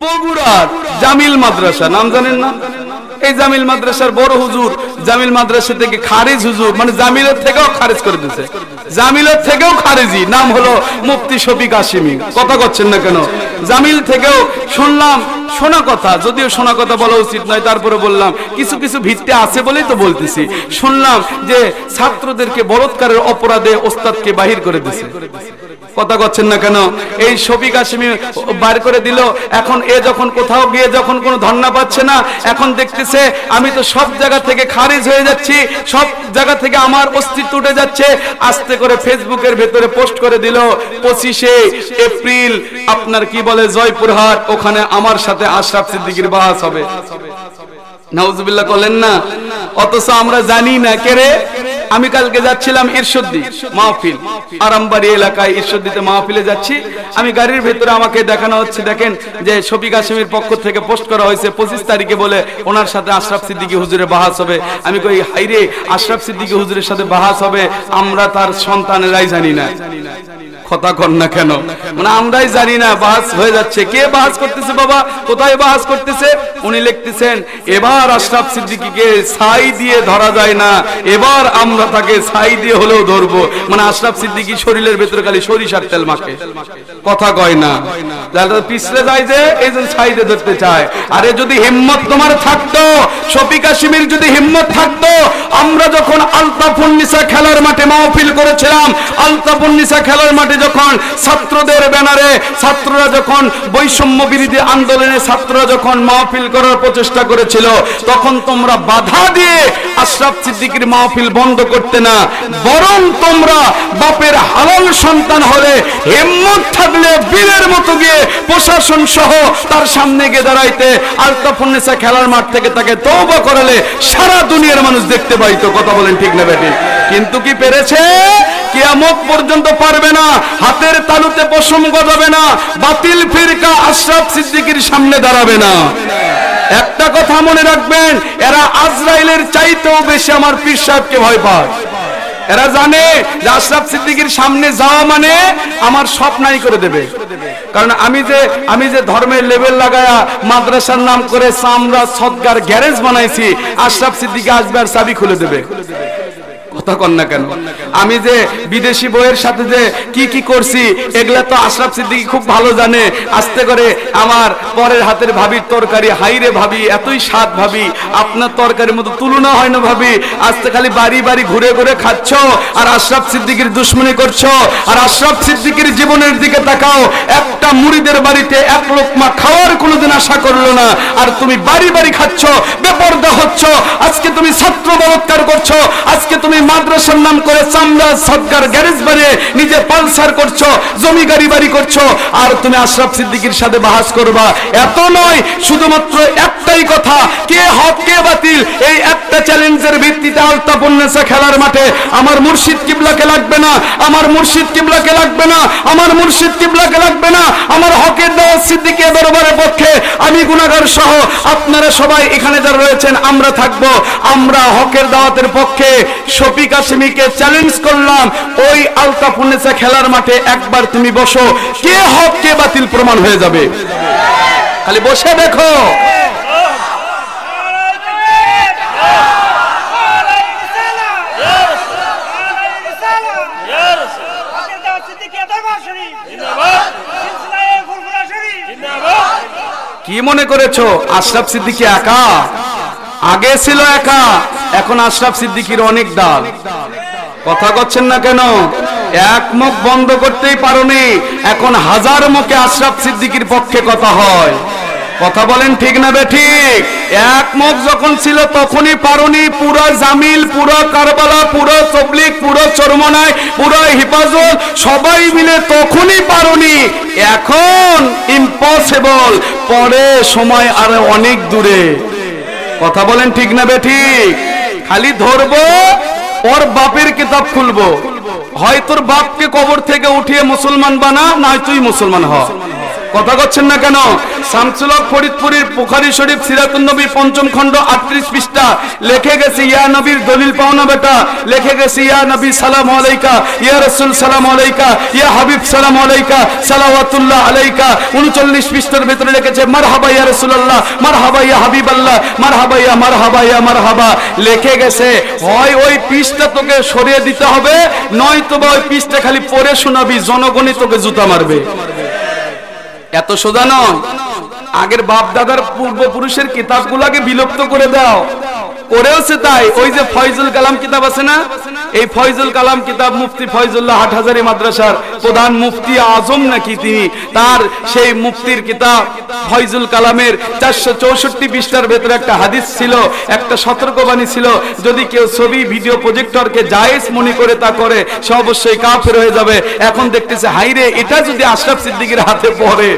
বগুড়ার জামিল মাদ্রাসা নাম জানেন না? এই জামিল মাদ্রাসার বড় হুজুর জামিল মাদ্রাসা থেকে খারিজ হুজুর, মানে জামিলের থেকেও খারিজ করে দিয়েছে, জামিলের থেকেও খারিজি, নাম হলো মুফতি শফিক হাশিমি। কথা করছেন না কেন? জামিল থেকেও শুনলাম, শোনা কথা, যদিও শোনা কথা বলা উচিত নয়, তারপরে বললাম কিছু কিছু ভিত্তি আছে বলেই তো বলতেছি। শুনলাম যে ছাত্রদেরকে বলৎকারের অপরাধে ওস্তাদকে বাহির করে দিয়েছে। কথা করছেন না কেন? এই শফিক হাশিমি বার করে দিল। এখন এ যখন কোথাও গিয়ে যখন কোনো ধর্ণা পাচ্ছে না, এখন দেখতেছে আমি তো সব জায়গা থেকে খারিজ হয়ে যাচ্ছি, সব জায়গা থেকে আমার অস্তিত্ব উঠে যাচ্ছে, আস্তে করে ফেসবুকের ভেতরে পোস্ট করে দিল 25শে এপ্রিল আপনার কি বলে জয়পুরহাট, ওখানে আমার সাথে আশরাফ সিদ্দিকীর বাহাস হবে। নাউজুবিল্লাহ করলেন না? অথচ আমরা জানি না কে রে। আমি কালকে যাচ্ছিলাম ইরশাদি মাহফিল, আরামবাড়ি এলাকায় ইরশাদিতে মাহফিলে যাচ্ছি। আমি গাড়ির ভেতরে আমাকে দেখানো হচ্ছে, দেখেন যে শফিক হাশিমির পক্ষ থেকে পোস্ট করা হয়েছে 25 তারিখে বলে ওনার সাথে আশরাফ সিদ্দিকী হুজুরের বাহাস হবে। আমি কই হাইরে, আশরাফ সিদ্দিকী হুজুরের সাথে বাহাস হবে, আমরা তার সন্তানেরাই জানি না। কথা কর না কেন? মানে আমরাই জানি না বাহাস হয়ে যাচ্ছে। কে বাহাস করতেছে বাবা? কোথায় বাহাস করতেছে? উনি লিখতেছেন এবার আশরাফ সিদ্দিকীকে ছাই দিয়ে ধরা যায় না, এবার আমরা তাকে ছাই দিয়ে হলেও ধরবো। মানে আশরাফ সিদ্দিকী শরীরের ভেতরে খালি সরিষার তেল মাখে, কথা কয় না, যারা পিছলে যায় যে এই জন্য ছাই দিয়ে ধরতে চায়। আরে যদি হিম্মত তোমার থাকতো, শফিক হাশিমির যদি হিম্মত থাকতো, আমরা যখন আলতাফুন্নিসা খেলার মাঠে মাহফিল করেছিলাম, আলতাফুন্নিসা খেলার মাঠে যখন ছাত্রদের ব্যানারে ছাত্ররা যখন বৈষম্য বিরোধী আন্দোলনে ছাত্ররা যখন মাহফিল করার প্রচেষ্টা করেছিল, তখন তোমরা বাধা দিয়ে আশরাফ সিদ্দিকীর মাহফিল বন্ধ করতে না, বরং তোমরা বাপের হালাল সন্তান হলে হিম্মত থাকলে বীরের মতো গিয়ে প্রশাসন সহ তার সামনে গিয়ে দাঁড়াইতে, আলতাফুন্নিসা খেলার মাঠ থেকে তাকে তওবা করালে সারা দুনিয়ার মানুষ দেখতে পাইতো। কথা বলেন ঠিক না বেঠিক? কিন্তু কি পেরেছে? কিয়ামত পর্যন্ত পারবে না। হাতের তালুতে পশম গজাবে না, বাতিল ফিরকা আশরাফ সিদ্দিকীর সামনে দাঁড়াবে না। একটা কথা মনে রাখবেন, এরা আজরাইলের চাইতেও বেশি আমার পীর সাহেবকে ভয় পায়। এরা জানে যে আশরাফ সিদ্দিকীর সামনে যাওয়া মানে আমার সব নাই করে দেবে। কারণ আমি যে ধর্মের লেভেল লাগায়া মাদ্রাসার নাম করে চামড়া সদগার গ্যারেজ বানাইছি, আশরাফ সিদ্দিকী আসবে আর চাবি খুলে দেবে। কথা কন না কেন? আমি যে বিদেশি বইয়ের সাথে যে কি কি করছি, এগুলা তো আশরাফ সিদ্দিকী খুব ভালো জানে। আস্তে করে আমার পরের হাতের ভাবির তরকারি, হাইরে ভাবি এতই স্বাদ ভাবি, আপনার তরকারির মতো তুলনা হয় না ভাবি। আস্তে খালি বাড়ি বাড়ি ঘুরে ঘুরে খাচ্ছ আর আশরাফ সিদ্দিকীর দুশমনি করছো। আর আশরাফ সিদ্দিকীর জীবনের দিকে তাকাও, একটা মুরিদের বাড়িতে এক লোকমা খাওয়ার কোনোদিন আশা করলো না, আর তুমি বাড়ি বাড়ি খাচ্ছ, বেপরদা হচ্ছ। আজকে তুমি ছাত্র বলৎকার করছো, আজকে তুমি মাদ্রাসার নাম করে চামড়া সদগার গ্যারেজ বানিয়ে নিজে পালসার করছো, জমি গাড়ি বাড়ি করছো, আর তুমি আশরাফ সিদ্দিকীর সাথে বাহাস করবা। এত নয়, শুধুমাত্র একটাই কথা, কে হক কে বাতিল, এই একটা চ্যালেঞ্জের ভিত্তিতে আলতাফুন্নিসা খেলার মাঠে আমার মুর্শিদ কিবলাকে লাগবে না, আমার মুর্শিদ কিবলাকে লাগবে না, আমার মুর্শিদ কিবলাকে লাগবে না, আমার হকের দাওয়াত সিদ্দিকী দরবারের পক্ষে আমি গুনাহগার সহ আপনারা সবাই এখানে যারা রয়েছেন আমরা থাকবো। আমরা হকের দাওয়াতের পক্ষে শফিক হাশিমিকে চ্যালেঞ্জ করলাম, ওই আলতাফুন্নিসা খেলার মাঠে একবার তুমি বসো, কে হক কে বাতিল প্রমাণ হয়ে যাবে। খালি বসে দেখো। কি মনে করেছো আশরাফ সিদ্দিকী একা? আগে ছিল একা, এখন আশরাফ সিদ্দিকীর অনেক দল। কথা করছেন না কেন? এক মুখ বন্ধ করতেই পারোনি, এখন হাজার মুখে আশরাফ সিদ্দিকীর পক্ষে কথা হয়। কথা বলেন ঠিক না বেঠিক? এক মুখ যখন ছিল তখনই পারোনি। পুরো জামিল, পুরো কারবালা, পুরো তবলিগ, পুরো চরমনাই, পুরো হিফাজত সবাই মিলে তখনই পারোনি। এখন ইম্পসিবল, পরে সময় আর অনেক দূরে। কথা বলেন ঠিক না বেঠিক? খালি ধরবো, ওর বাপের কিতাব খুলবো, হয় তোর বাপকে কবর থেকে উঠিয়ে মুসলমান বানা, নয় তুই মুসলমান হ। কথা করছেন না কেন? শামসুল হক ফরিদপুরের বুখারী শরীফ সিরাতুন নবী পঞ্চম খণ্ড 38 পৃষ্ঠা লিখে গেছে, ইয়া নবীর দলিল পাও না বেটা, লিখে গেছে ইয়া নবী সালাম আলাইকা, ইয়া রাসূল সালাম আলাইকা, ইয়া হাবিব সালাম আলাইকা, সালাওয়াতুল্লাহ আলাইকা। 39 পৃষ্ঠার ভিতরে লিখেছে মারহাবা ইয়া রাসূলুল্লাহ, মারহাবা ইয়া হাবিবাল্লাহ, মারহাবা ইয়া মারহাবা ইয়া মারহাবা। লিখে গেছে হয় ওই পৃষ্ঠা তোকে সরিয়ে দিতে হবে, নয়তো বা ওই পৃষ্ঠা খালি পড়ে শোনাবি, জনগণই তোকে জুতা মারবে। এত সোজা নয়। আগের বাপ দাদার পূর্বপুরুষের কিতাবগুলোকে বিলুপ্ত করে দাও, করেওছে তাই। ওই যে ফয়জুল কালাম কিতাব আছে না, এই ফয়জুল কালাম কিতাব মুফতি ফয়জুল্লাহ হাটহাজারী মাদ্রাসার প্রধান মুফতি আজম নাকি তিনি, তার সেই মুফতির কিতাব ফয়জুল কালামের 464 পৃষ্ঠার ভেতরে একটা হাদিস ছিল, একটা সতর্কবাণী ছিল, যদি কেউ ছবি ভিডিও প্রজেক্টরকে জায়েজ মনে করে তা করে সে অবশ্যই কাফের হয়ে যাবে। এখন দেখতেছে হাইরে এটা যদি আশরাফ সিদ্দিকীর হাতে পড়ে,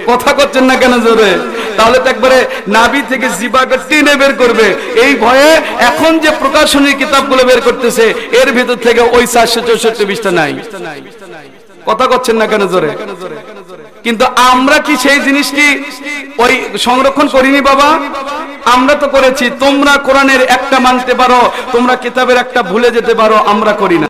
কথা করছেন না কেন জোরে? তাহলে তো একবারে নাভি থেকে জিবাকে টেনে বের করবে। এই ভয়ে এখন যে প্রকাশনীর কিতাবগুলো বের করতেছে এর ভিতর থেকে ওই 464 পৃষ্ঠা নাই। কথা করছেন না কেন জোরে? কিন্তু আমরা কি সেই জিনিস কি ওই সংরক্ষণ করিনি বাবা? আমরা তো করেছি। তোমরা কোরআনের একটা মানতে পারো, তোমরা কিতাবের একটা ভুলে যেতে পারো, আমরা করি না।